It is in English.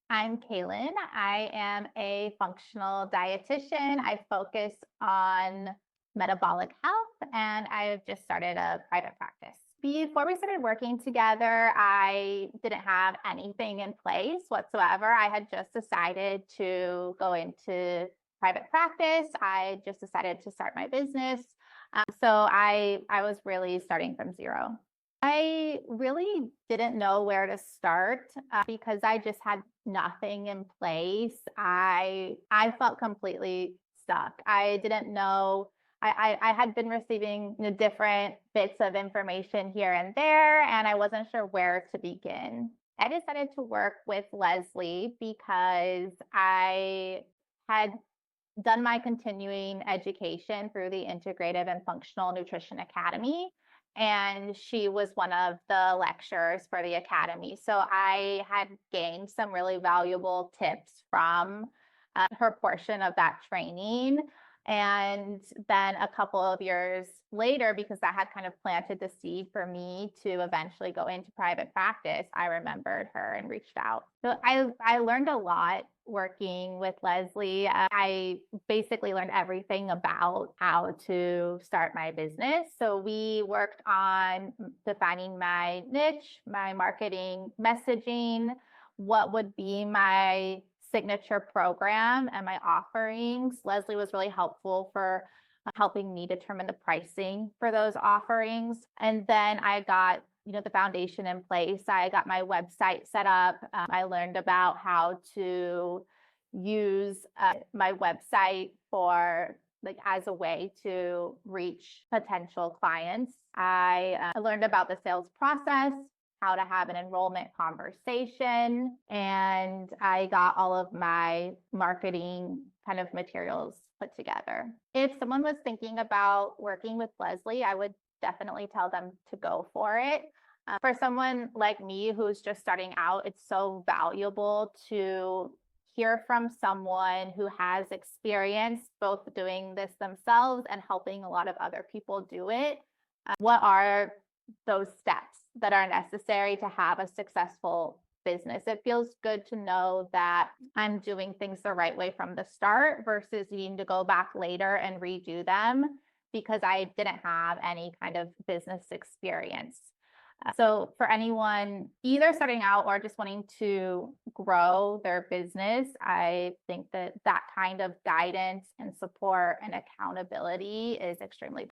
I'm Kalyn. I am a functional dietitian. I focus on metabolic health and I've just started a private practice. Before we started working together, I didn't have anything in place whatsoever. I had just decided to go into private practice. I just decided to start my business. So I was really starting from zero. I really didn't know where to start because I just had nothing in place. I felt completely stuck. I didn't know. I had been receiving different bits of information here and there, and I wasn't sure where to begin. I decided to work with Lesli because I had done my continuing education through the Integrative and Functional Nutrition Academy. And she was one of the lecturers for the academy. So I had gained some really valuable tips from her portion of that training. And then a couple of years later, because that had kind of planted the seed for me to eventually go into private practice, I remembered her and reached out. So I learned a lot working with Lesli. I basically learned everything about how to start my business. So we worked on defining my niche, my marketing messaging, what would be my signature program and my offerings. Lesli was really helpful for helping me determine the pricing for those offerings. And then I got the foundation in place. I got my website set up. I learned about how to use my website for as a way to reach potential clients. I learned about the sales process, how to have an enrollment conversation, and I got all of my marketing kind of materials put together. If someone was thinking about working with Lesli, I would definitely tell them to go for it. For someone like me who's just starting out, it's so valuable to hear from someone who has experience both doing this themselves and helping a lot of other people do it. What are those steps that are necessary to have a successful business? It feels good to know that I'm doing things the right way from the start versus needing to go back later and redo them because I didn't have any kind of business experience. So for anyone either starting out or just wanting to grow their business, I think that that kind of guidance and support and accountability is extremely